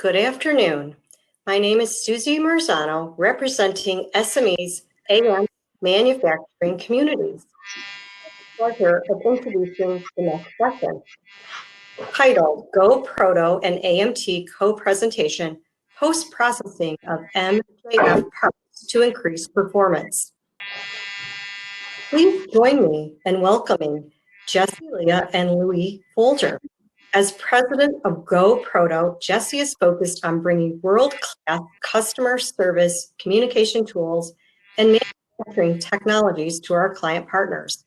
Good afternoon. My name is Susie Marzano, representing SME's AM manufacturing communities. Pleasure of introducing the next session, titled GoProto and AMT Co-Presentation, Post-Processing of MJF Parts to Increase Performance. Please join me in welcoming Jesse, Leah, and Louis Folgar. As president of GoProto, Jesse is focused on bringing world-class customer service, communication tools, and manufacturing technologies to our client partners.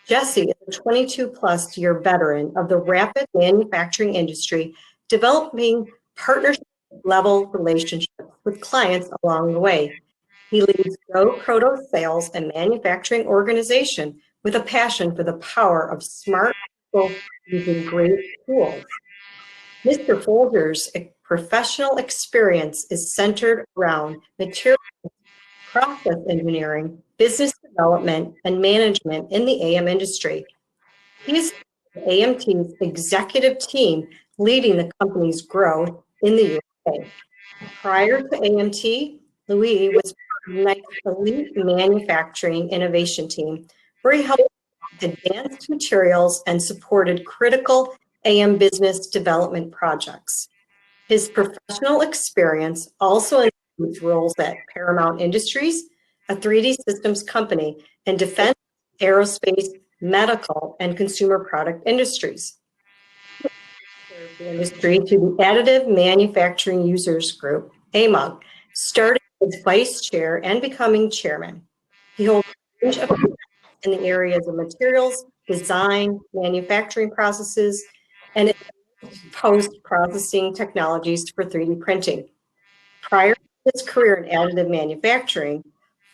Jesse is a 22-plus year veteran of the rapid manufacturing industry, developing partnership-level relationships with clients along the way. He leads GoProto sales and manufacturing organization with a passion for the power of smart people using great tools. Mr. Folgar's professional experience is centered around material process engineering, business development, and management in the AM industry. He is AMT's executive team leading the company's growth in the USA. Prior to AMT, Louis was part of the elite manufacturing innovation team, where he helped advanced materials and supported critical AM business development projects. His professional experience also includes roles at Paramount Industries, a 3D systems company, and defense, aerospace, medical, and consumer product industries. He served the industry through the Additive Manufacturing Users Group, AMUG, starting as vice chair and becoming chairman. He holds a range of in the areas of materials, design, manufacturing processes, and post-processing technologies for 3D printing. Prior to his career in additive manufacturing,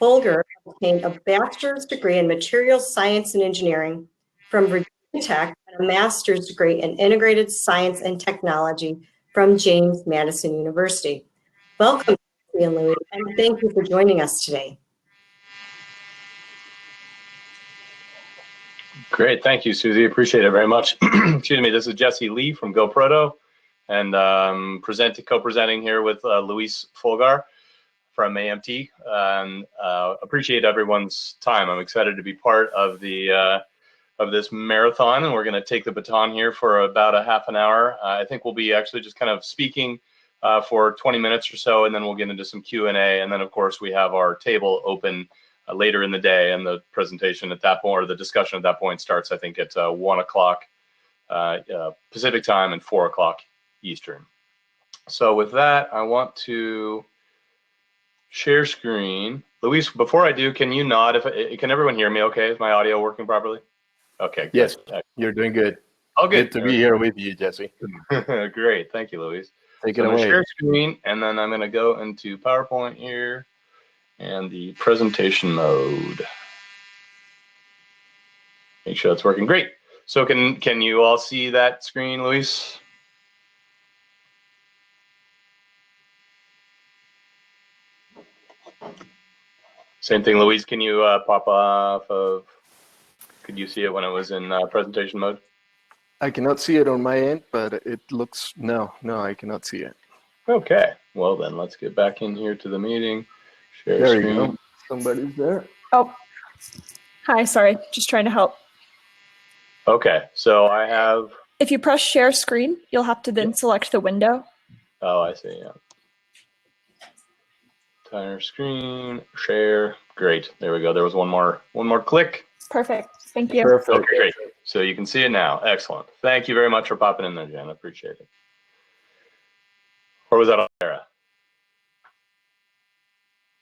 Folgar obtained a bachelor's degree in materials science and engineering from Virginia Tech and a master's degree in integrated science and technology from James Madison University. Welcome, Ian Louis, and thank you for joining us today. Great, thank you, Susie. Appreciate it very much. Excuse me, this is Jesse Lee from GoProto, and co-presenting here with Luis Folgar from AMT. Appreciate everyone's time. I'm excited to be part of the of this marathon, and we're going to take the baton here for about a half an hour. I think we'll be actually just kind of speaking for 20 minutes or so, and then we'll get into some Q&A, and then of course we have our table open later in the day, and the presentation at that point, or the discussion at that point, starts I think at 1 o'clock Pacific time and 4 o'clock Eastern. So with that, I want to share screen. Luis, before I do, can you nod? Can everyone hear me okay? Is my audio working properly? Okay, good. Yes, you're doing good. Oh, good. Good to be here with you, Jesse. Great, thank you, Luis. Take So it I'm away. gonna share screen, and then I'm gonna go into PowerPoint here and the presentation mode. Make sure that's working. Great. So can you all see that screen, Luis? Same thing, Luis. Can you pop off of? Could you see it when it was in presentation mode? I cannot see it on my end, but it looks, no, I cannot see it. Okay. Well, then let's get back in here to the meeting. Share There screen. you go. Somebody's there. Oh, hi, sorry, just trying to help. Okay, so I have. If you press share screen, you'll have to then select the window. Oh, I see, yeah. Entire screen, share, great. There we go, there was one more click. Perfect, thank you. Perfect. Okay, great. So you can see it now, excellent. Thank you very much for popping in there, Jen, I appreciate it. Or was that on Sarah?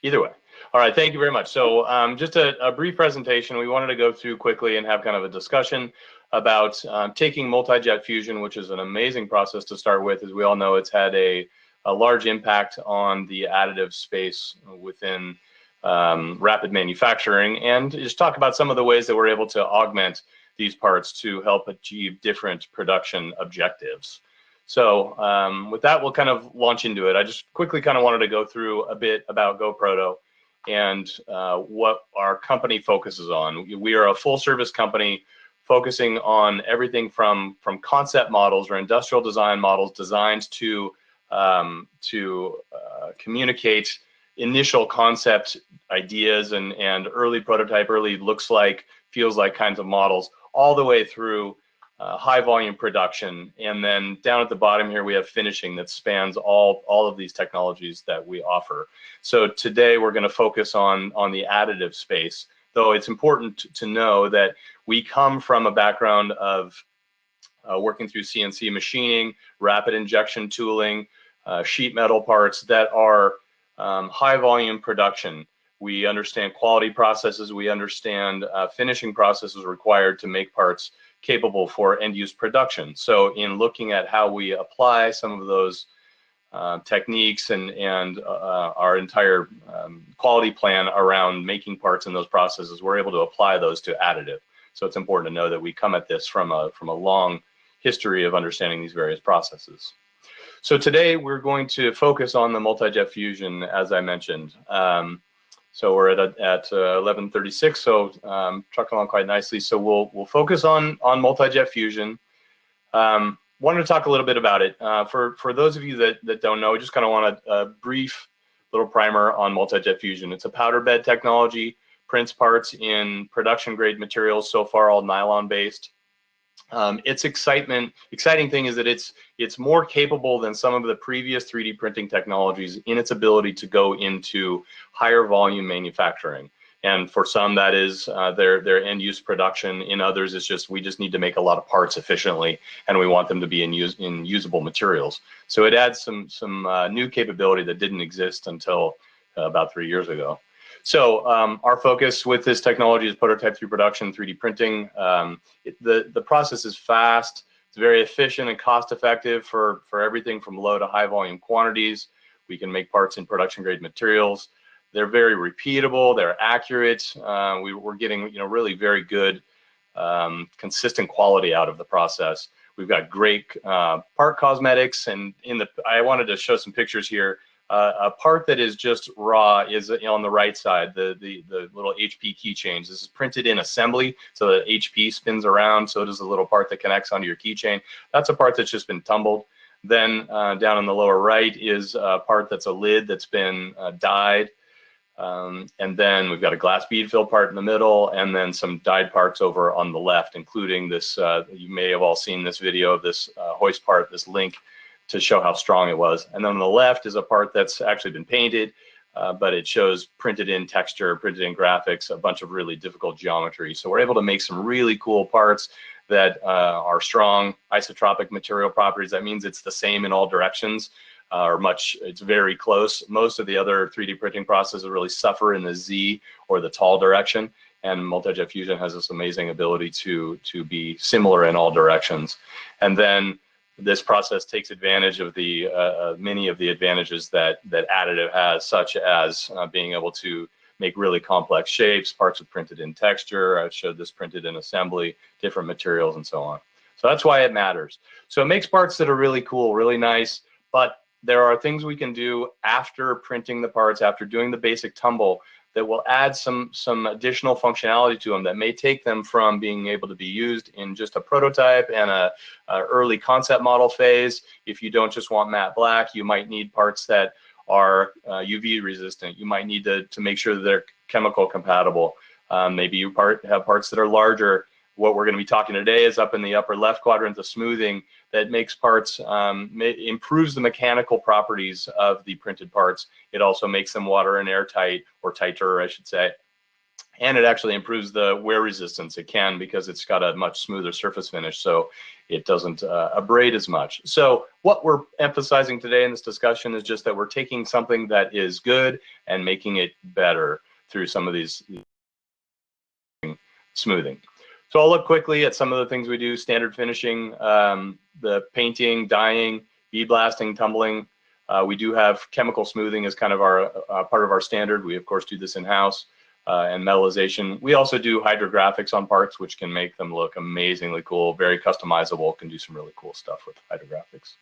Either way. All right, thank you very much. So just a brief presentation. We wanted to go through quickly and have kind of a discussion about taking multi-jet fusion, which is an amazing process to start with. As we all know, it's had a large impact on the additive space within rapid manufacturing, and just talk about some of the ways that we're able to augment these parts to help achieve different production objectives. So with that, we'll kind of launch into it. I just quickly kind of wanted to go through a bit about GoProto and what our company focuses on. We are a full service company focusing on everything from concept models or industrial design models designed to to communicate initial concept ideas and early prototype, early looks like, feels like kinds of models, all the way through high volume production. And then down at the bottom here, we have finishing that spans all of these technologies that we offer. So today we're going to focus on the additive space, though it's important to know that we come from a background of working through CNC machining, rapid injection tooling, sheet metal parts that are high volume production. We understand quality processes, we understand finishing processes required to make parts capable for end-use production. So in looking at how we apply some of those techniques and our entire quality plan around making parts in those processes, we're able to apply those to additive. So it's important to know that we come at this from a long history of understanding these various processes. So today we're going to focus on the multi-jet fusion, as I mentioned. So we're at 11:36, so trucking along quite nicely. So we'll focus on multi-jet fusion. Wanted to talk a little bit about it. For those of you that don't know, I just kind of want a brief little primer on multi-jet fusion. It's a powder bed technology, prints parts in production grade materials, so far all nylon based. Its exciting thing is that it's more capable than some of the previous 3D printing technologies in its ability to go into higher volume manufacturing. And for some, that is their end use production. In others, it's just we just need to make a lot of parts efficiently, and we want them to be in usable materials. So it adds some new capability that didn't exist until about 3 years ago. So our focus with this technology is prototype through production, 3D printing. The process is fast, it's very efficient and cost effective for everything from low to high volume quantities. We can make parts in production grade materials. They're very repeatable, they're accurate. We're getting really very good, consistent quality out of the process. We've got great part cosmetics, and I wanted to show some pictures here. A part that is just raw is on the right side, the little HP keychains. This is printed in assembly, so that HP spins around, so does the little part that connects onto your keychain. That's a part that's just been tumbled. Then down in the lower right is a part that's a lid that's been dyed. And then we've got a glass bead fill part in the middle, and then some dyed parts over on the left, including this, you may have all seen this video of this hoist part, this link, to show how strong it was. And then on the left is a part that's actually been painted, but it shows printed in texture, printed in graphics, a bunch of really difficult geometry. So we're able to make some really cool parts that are strong isotropic material properties. That means it's the same in all directions, it's very close. Most of the other 3D printing processes really suffer in the Z or the tall direction, and multi-jet fusion has this amazing ability to be similar in all directions. And then this process takes advantage of the many of the advantages that additive has, such as being able to make really complex shapes. Parts are printed in texture. I showed this printed in assembly, different materials, and so on. So that's why it matters. So it makes parts that are really cool, really nice, but there are things we can do after printing the parts, after doing the basic tumble, that will add some additional functionality to them that may take them from being able to be used in just a prototype and a early concept model phase. If you don't just want matte black, you might need parts that are UV resistant. You might need to make sure that they're chemical compatible. Maybe you have parts that are larger. What we're going to be talking today is up in the upper left quadrant, the smoothing that makes parts, improves the mechanical properties of the printed parts. It also makes them water and airtight, or tighter, I should say. And it actually improves the wear resistance. It can, because it's got a much smoother surface finish, so it doesn't abrade as much. So what we're emphasizing today in this discussion is just that we're taking something that is good and making it better through some of these smoothing. So I'll look quickly at some of the things we do: standard finishing, the painting, dyeing, bead blasting, tumbling. We do have chemical smoothing as kind of our part of our standard. We of course do this in-house, and metallization. We also do hydrographics on parts, which can make them look amazingly cool, very customizable, can do some really cool stuff with hydrographics.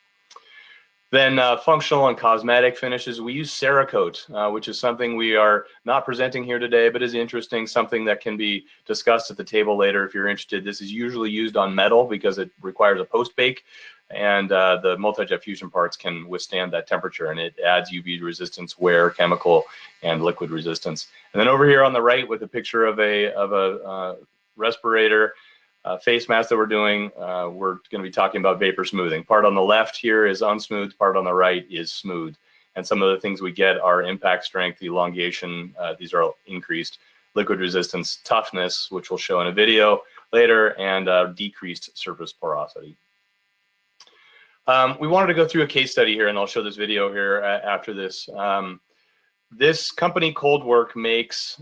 Then functional and cosmetic finishes. We use Cerakote, which is something we are not presenting here today, but is interesting, something that can be discussed at the table later if you're interested. This is usually used on metal because it requires a post bake, and the multi-jet fusion parts can withstand that temperature, and it adds UV resistance, wear, chemical, and liquid resistance. And then over here on the right, with a picture of a respirator face mask that we're doing, we're going to be talking about vapor smoothing. Part on the left here is unsmoothed, part on the right is smooth. And some of the things we get are impact strength, elongation, these are all increased, liquid resistance, toughness, which we'll show in a video later, and decreased surface porosity. We wanted to go through a case study here, and I'll show this video here after this. This company, Coldwork, makes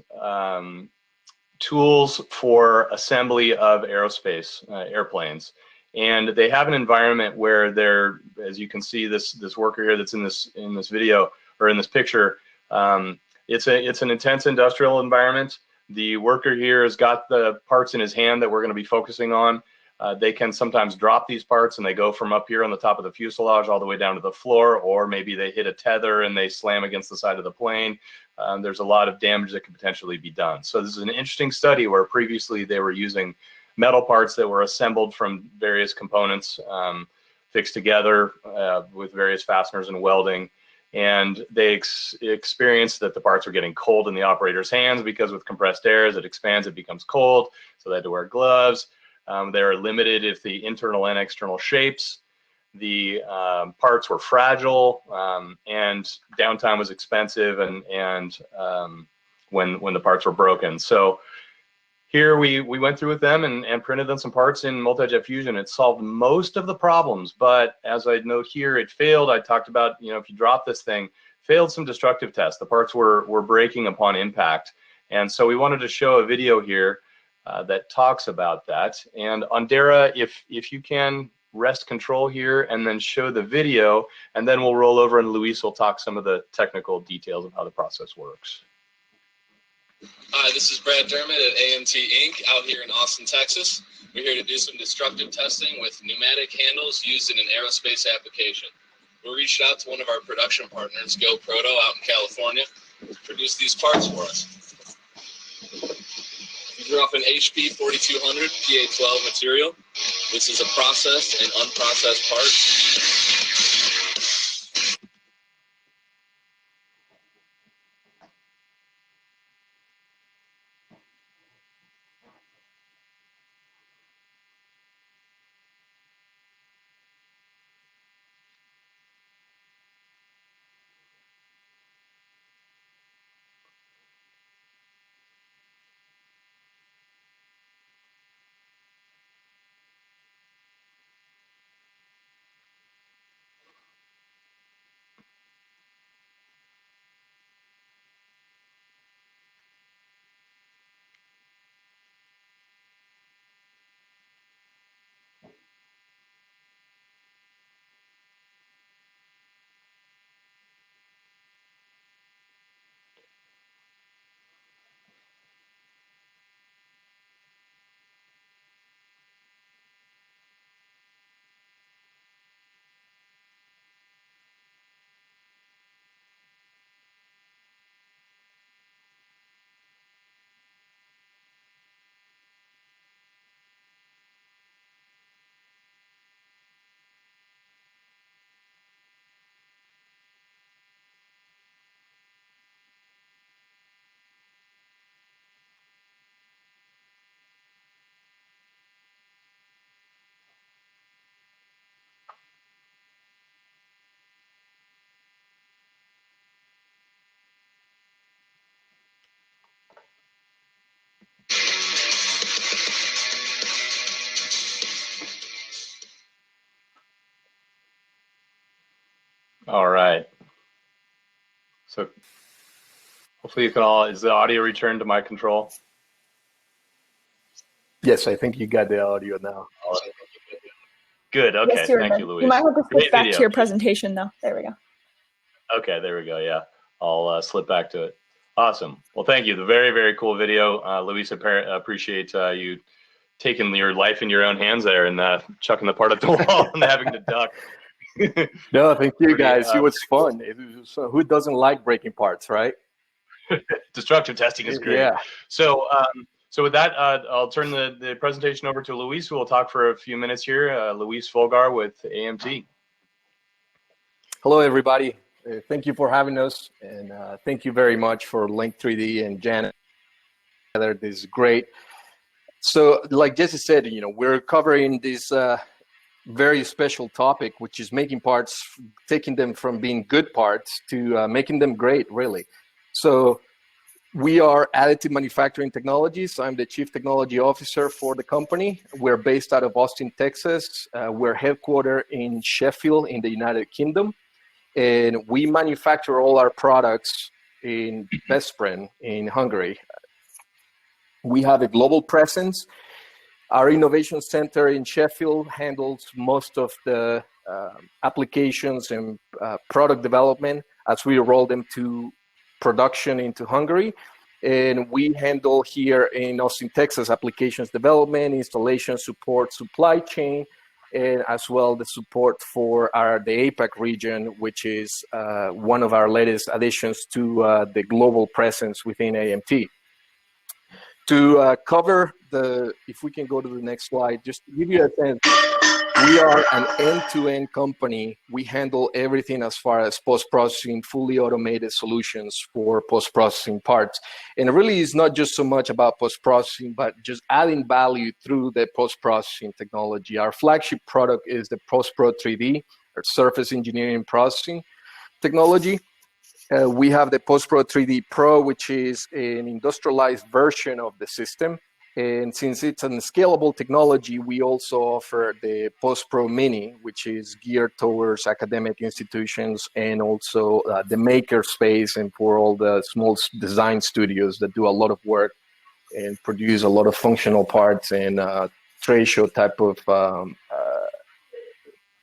tools for assembly of aerospace airplanes, and they have an environment where they're, as you can see, this worker here that's in this video or in this picture, it's an intense industrial environment. The worker here has got the parts in his hand that we're going to be focusing on. They can sometimes drop these parts and they go from up here on the top of the fuselage all the way down to the floor, or maybe they hit a tether and they slam against the side of the plane. There's a lot of damage that could potentially be done. So this is an interesting study where previously they were using metal parts that were assembled from various components, fixed together with various fasteners and welding. And they experienced that the parts were getting cold in the operator's hands because with compressed air, as it expands, it becomes cold. So they had to wear gloves. They're limited if the internal and external shapes. The parts were fragile, and downtime was expensive, and when the parts were broken. So here we went through with them and printed them some parts in multi-jet fusion. It solved most of the problems, but as I note here, it failed. I talked about, if you drop this thing, failed some destructive tests. The parts were breaking upon impact. And so we wanted to show a video here that talks about that. And Andera, if you can rest control here and then show the video, and then we'll roll over and Luis will talk some of the technical details of how the process works. Hi, this is Brad Dermott at AMT Inc. out here in Austin, Texas. We're here to do some destructive testing with pneumatic handles used in an aerospace application. We reached out to one of our production partners, GoProto, out in California, to produce these parts for us. These are off an HP 4200 PA12 material. This is a processed and unprocessed part. All right. So hopefully you can all, is the audio returned to my control? Yes, I think you got the audio now. Good, okay, Yes, you're thank good. you, Luis. You might have to switch Great back video. to your presentation, though. There we go. Okay, there we go, yeah. I'll slip back to it. Awesome. Well, thank you. The very, very cool video. Luis, appreciate you taking your life in your own hands there and chucking the part at the wall and having to duck. No, thank you, Pretty, guys. It was fun. Who doesn't like breaking parts, right? Destructive testing is great. Yeah. So So with that, I'll turn the presentation over to Luis, who will talk for a few minutes here. Luis Folgar with AMT. Hello, everybody. Thank you for having us, and thank you very much for Link 3D and Janet. This is great. So, like Jesse said, we're covering this very special topic, which is making parts, taking them from being good parts to making them great, really. So we are Additive Manufacturing Technologies. I'm the Chief Technology Officer for the company. We're based out of Austin, Texas. We're headquartered in Sheffield in the United Kingdom. And we manufacture all our products in Veszprém in Hungary. We have a global presence. Our innovation center in Sheffield handles most of the applications and product development as we roll them to production into Hungary. And we handle here in Austin, Texas, applications development, installation support, supply chain, and as well the support for the APAC region, which is one of our latest additions to the global presence within AMT. To cover if we can go to the next slide, just to give you a sense, we are an end-to-end company. We handle everything as far as post-processing, fully automated solutions for post-processing parts. And it really is not just so much about post-processing, but just adding value through the post-processing technology. Our flagship product is the PostPro 3D, or surface engineering processing technology. We have the PostPro 3D Pro, which is an industrialized version of the system. And since it's a scalable technology, we also offer the PostPro Mini, which is geared towards academic institutions and also the maker space and for all the small design studios that do a lot of work and produce a lot of functional parts and trade show type of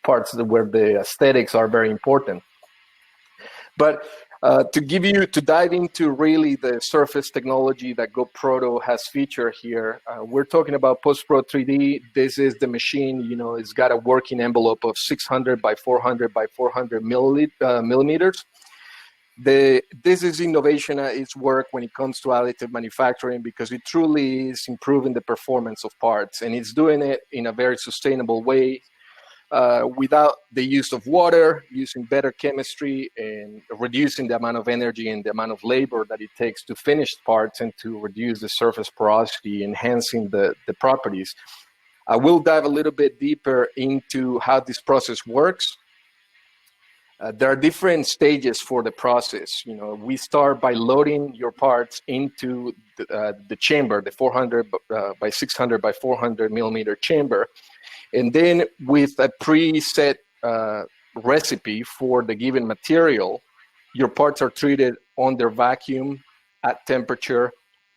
parts where the aesthetics are very important. But to dive into really the surface technology that GoProto has featured here, we're talking about PostPro 3D. This is the machine, it's got a working envelope of 600 by 400 by 400 millimeters. This is innovation at its work when it comes to additive manufacturing, because it truly is improving the performance of parts, and it's doing it in a very sustainable way. Without the use of water, using better chemistry, and reducing the amount of energy and the amount of labor that it takes to finish parts and to reduce the surface porosity, enhancing the properties. I will dive a little bit deeper into how this process works. There are different stages for the process. We start by loading your parts into the chamber, the 400 by 600 by 400 millimeter chamber. And then with a preset recipe for the given material, your parts are treated under vacuum at temperature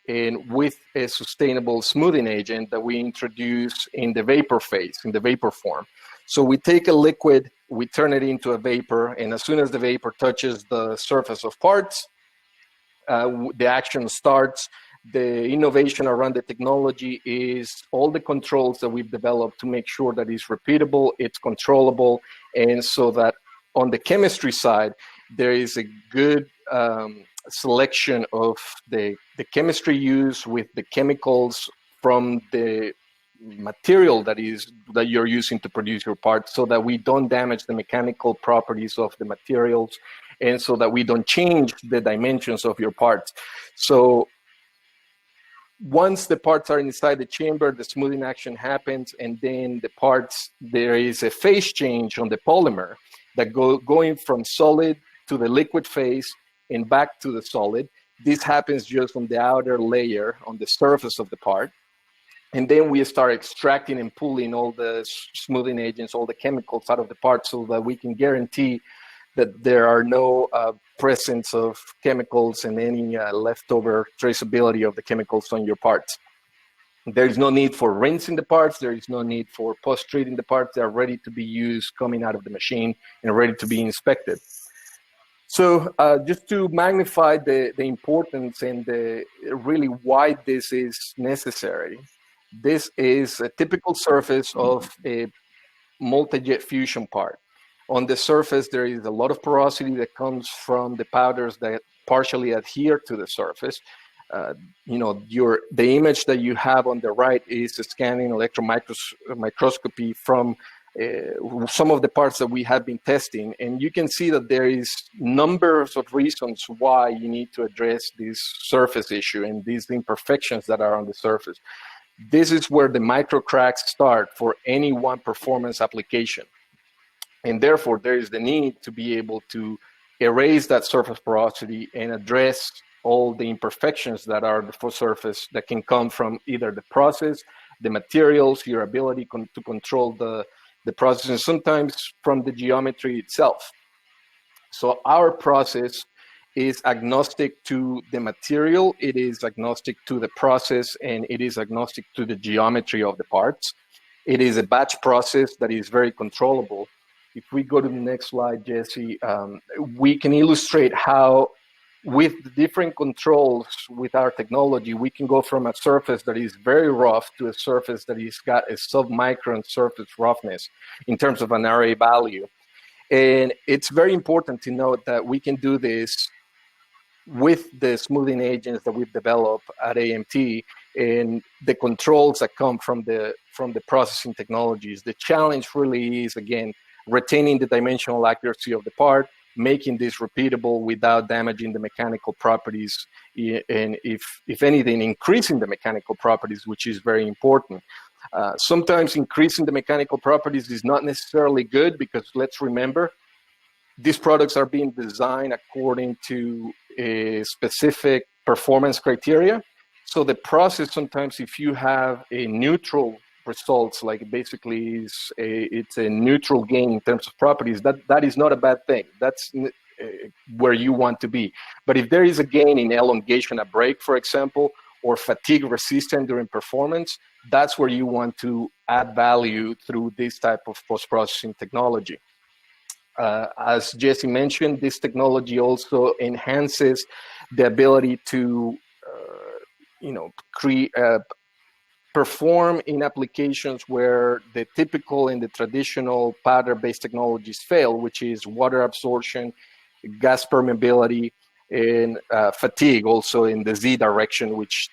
and with a sustainable smoothing agent that we introduce in the vapor phase, in the vapor form. So we take a liquid, we turn it into a vapor, and as soon as the vapor touches the surface of parts, the action starts. The innovation around the technology is all the controls that we've developed to make sure that it's repeatable, it's controllable, and so that on the chemistry side, there is a good selection of the chemistry used with the chemicals from the material that you're using to produce your parts, so that we don't damage the mechanical properties of the materials, and so that we don't change the dimensions of your parts. So once the parts are inside the chamber, the smoothing action happens, and then the parts, there is a phase change on the polymer that going from solid to the liquid phase and back to the solid. This happens just on the outer layer, on the surface of the part. And then we start extracting and pulling all the smoothing agents, all the chemicals out of the part, so that we can guarantee that there are no presence of chemicals and any leftover traceability of the chemicals on your parts. There is no need for rinsing the parts. There is no need for post-treating the parts. They are ready to be used coming out of the machine and ready to be inspected. So just to magnify the importance and really why this is necessary, this is a typical surface of a multi-jet fusion part. On the surface, there is a lot of porosity that comes from the powders that partially adhere to the surface. the image that you have on the right is a scanning electron microscopy from some of the parts that we have been testing, and you can see that there is numbers of reasons why you need to address this surface issue and these imperfections that are on the surface. This is where the micro cracks start for any one performance application, and therefore there is the need to be able to erase that surface porosity and address all the imperfections that are the surface that can come from either the process, the materials, your ability to control the process, and sometimes from the geometry itself. So our process is agnostic to the material, it is agnostic to the process, and it is agnostic to the geometry of the parts. It is a batch process that is very controllable. If we go to the next slide, Jesse, we can illustrate how with the different controls with our technology, we can go from a surface that is very rough to a surface that has got a sub-micron surface roughness in terms of an RA value. And it's very important to note that we can do this with the smoothing agents that we've developed at AMT and the controls that come from the processing technologies. The challenge really is, again, retaining the dimensional accuracy of the part, making this repeatable without damaging the mechanical properties, and if anything, increasing the mechanical properties, which is very important. Sometimes increasing the mechanical properties is not necessarily good, because let's remember, these products are being designed according to a specific performance criteria. So the process, sometimes if you have a neutral results, like basically it's a neutral gain in terms of properties, that is not a bad thing. That's where you want to be. But if there is a gain in elongation at break, for example, or fatigue resistance during performance, that's where you want to add value through this type of post-processing technology. As Jesse mentioned, this technology also enhances the ability to perform in applications where the typical and the traditional powder-based technologies fail, which is water absorption, gas permeability, and fatigue, also in the Z direction, which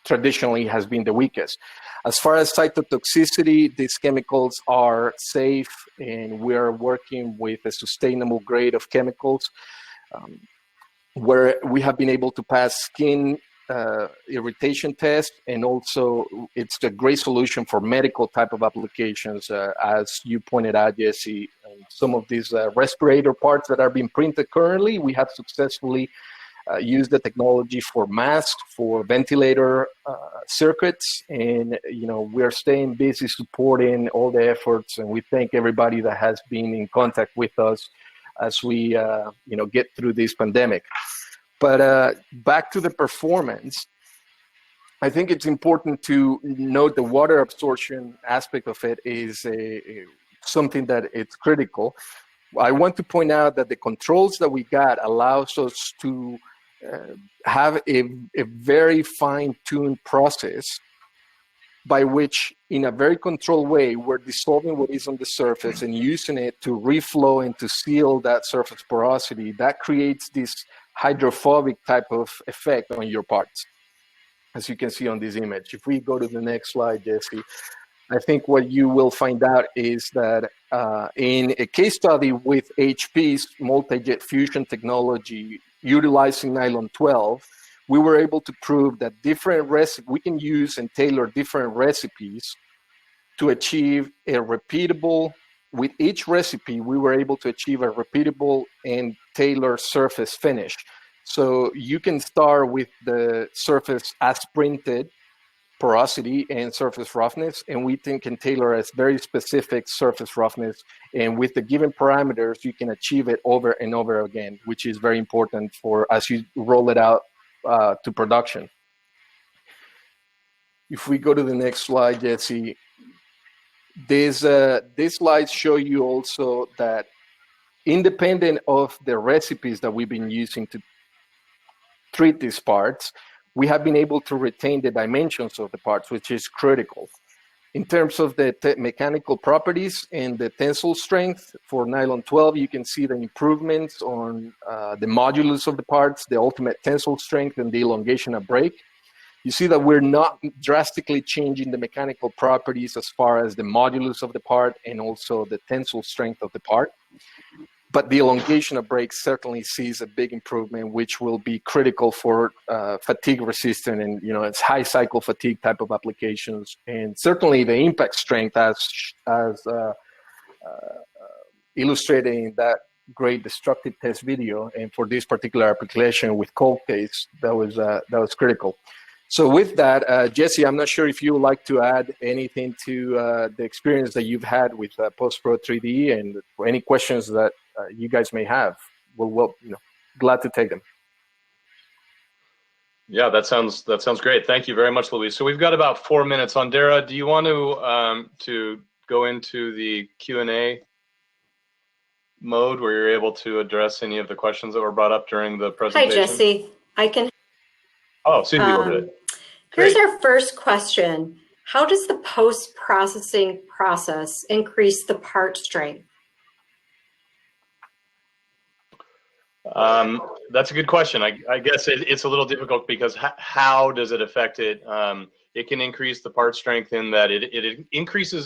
traditionally has been the weakest. As far as cytotoxicity, these chemicals are safe, and we are working with a sustainable grade of chemicals where we have been able to pass skin irritation test, and also it's a great solution for medical type of applications. As you pointed out, Jesse, some of these respirator parts that are being printed currently, we have successfully used the technology for masks, for ventilator circuits, and we're staying busy supporting all the efforts, and we thank everybody that has been in contact with us as we get through this pandemic. But back to the performance, I think it's important to note the water absorption aspect of it is something that it's critical. I want to point out that the controls that we got allows us to have a very fine-tuned process by which, in a very controlled way, we're dissolving what is on the surface and using it to reflow and to seal that surface porosity. That creates this hydrophobic type of effect on your parts, as you can see on this image. If we go to the next slide, Jesse, I think what you will find out is that in a case study with HP's multi-jet fusion technology utilizing nylon 12, we were able to prove that we can use and tailor different recipes to achieve a repeatable, with each recipe, we were able to achieve a repeatable and tailored surface finish. So you can start with the surface as printed porosity and surface roughness, and we can tailor a very specific surface roughness. And with the given parameters, you can achieve it over and over again, which is very important for as you roll it out to production. If we go to the next slide, Jesse, these slides show you also that independent of the recipes that we've been using to treat these parts, we have been able to retain the dimensions of the parts, which is critical. In terms of the mechanical properties and the tensile strength for nylon 12, you can see the improvements on the modulus of the parts, the ultimate tensile strength, and the elongation of break. You see that we're not drastically changing the mechanical properties as far as the modulus of the part and also the tensile strength of the part. But the elongation of break certainly sees a big improvement, which will be critical for fatigue resistant and it's high cycle fatigue type of applications. And certainly the impact strength as illustrated in that great destructive test video. And for this particular application with cold case, that was critical. So with that, Jesse, I'm not sure if you would like to add anything to the experience that you've had with Post-Pro 3D, and for any questions that you guys may have. We'll glad to take them. Yeah, that sounds great. Thank you very much, Luis. So we've got about 4 minutes. Andera, do you want to go into the Q&A mode where you're able to address any of the questions that were brought up during the presentation? Hi, Jesse. I can. Oh, Susie will do it. Here's our first question. How does the post-processing process increase the part strength? That's a good question. I guess it's a little difficult because how does it affect it? It can increase the part strength in that it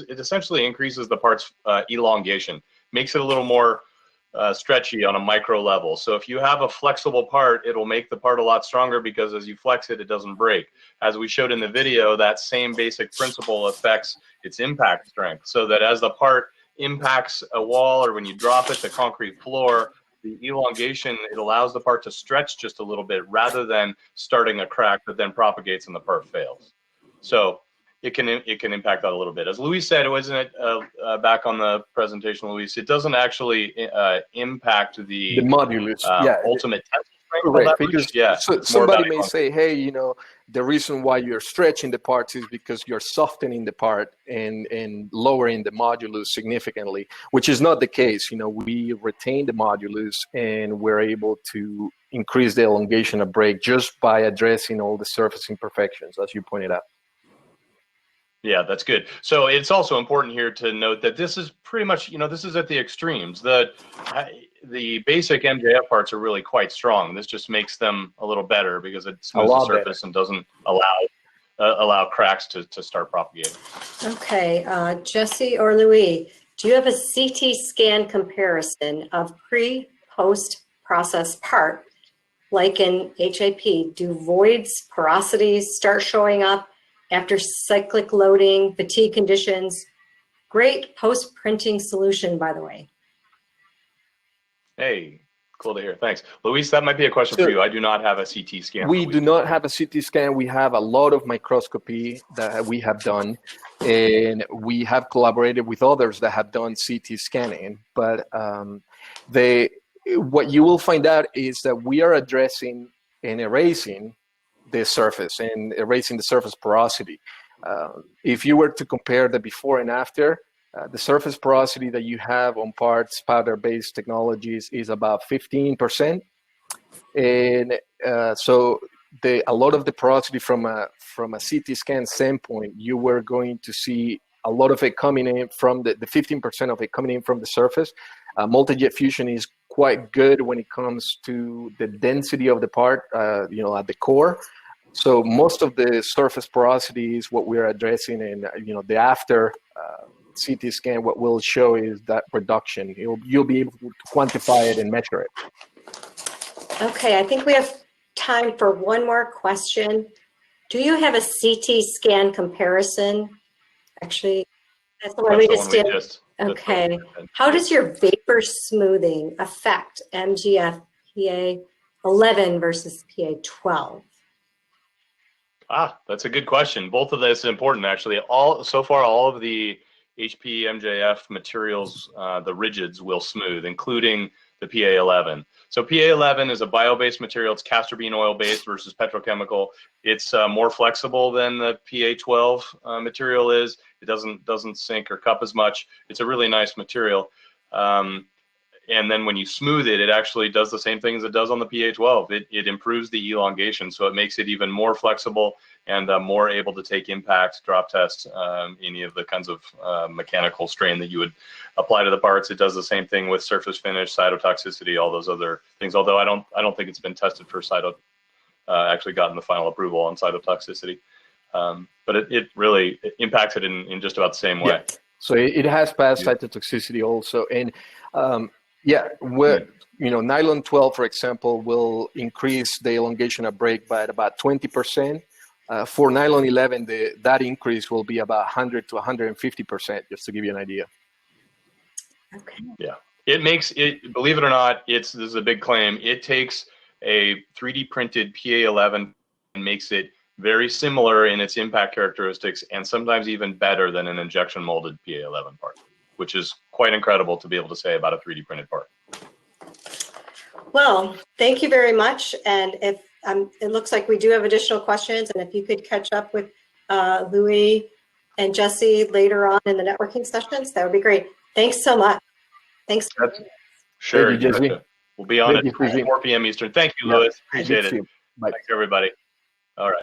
essentially increases the part's elongation, makes it a little more stretchy on a micro level. So if you have a flexible part, it'll make the part a lot stronger because as you flex it, it doesn't break. As we showed in the video, that same basic principle affects its impact strength, so that as the part impacts a wall or when you drop it to concrete floor, the elongation, it allows the part to stretch just a little bit rather than starting a crack that then propagates and the part fails. So it can impact that a little bit. As Luis said, wasn't it back on the presentation, Luis? It doesn't actually impact the modulus, ultimate tensile strength. Correct, because so somebody may say, hey, the reason why you're stretching the parts is because you're softening the part and lowering the modulus significantly, which is not the case. We retain the modulus and we're able to increase the elongation of break just by addressing all the surface imperfections, as you pointed out. Yeah, that's good. So it's also important here to note that this is pretty much, this is at the extremes. The basic MJF parts are really quite strong. This just makes them a little better because it smooths the surface and doesn't allow cracks to start propagating. Okay, Jesse or Louis, do you have a CT scan comparison of pre-post-process part, like in HIP? Do voids, porosities start showing up after cyclic loading, fatigue conditions? Great post-printing solution, by the way. Hey, cool to hear. Thanks. Luis, that might be a question for you. I do not have a CT scan. We do not have a CT scan. We have a lot of microscopy that we have done, and we have collaborated with others that have done CT scanning. But what you will find out is that we are addressing and erasing the surface and erasing the surface porosity. If you were to compare the before and after, the surface porosity that you have on parts, powder-based technologies, is about 15%. And so a lot of the porosity from a CT scan standpoint, you were going to see a lot of it coming in from the 15% of it coming in from the surface. Multi-jet fusion is quite good when it comes to the density of the part, at the core. So most of the surface porosity is what we're addressing, and the after CT scan, what we'll show is that reduction. You'll be able to quantify it and measure it. Okay, I think we have time for one more question. Do you have a CT scan comparison? Actually, that's the one we just did. Okay. How does your vapor smoothing affect MJF PA11 versus PA12? That's a good question. Both of this is important, actually. All of the HP MJF materials, the rigids will smooth, including the PA11. So PA11 is a bio-based material. It's castor bean oil-based versus petrochemical. It's more flexible than the PA12 material is. It doesn't sink or cup as much. It's a really nice material. And then when you smooth it, it actually does the same thing as it does on the PA12. It improves the elongation, so it makes it even more flexible and more able to take impact, drop test, any of the kinds of mechanical strain that you would apply to the parts. It does the same thing with surface finish, cytotoxicity, all those other things. Although I don't think it's been tested for actually gotten the final approval on cytotoxicity. But it really impacts it in just about the same way. Yeah. So it has passed cytotoxicity also, and nylon 12, for example, will increase the elongation of break by about 20%. For nylon 11, that increase will be about 100 to 150%, just to give you an idea. Okay. Yeah, it makes it. Believe it or not, this is a big claim. It takes a 3D printed PA11 and makes it very similar in its impact characteristics, and sometimes even better than an injection molded PA11 part, which is quite incredible to be able to say about a 3D printed part. Well, thank you very much. And if it looks like we do have additional questions, and if you could catch up with Louis and Jesse later on in the networking sessions, that would be great. Thanks so much. Thanks. Sure, Thank you, Jesse. We'll be on at 4 p.m. Eastern. Thank you, Louis. Appreciate it. Bye. Thanks, everybody. All right.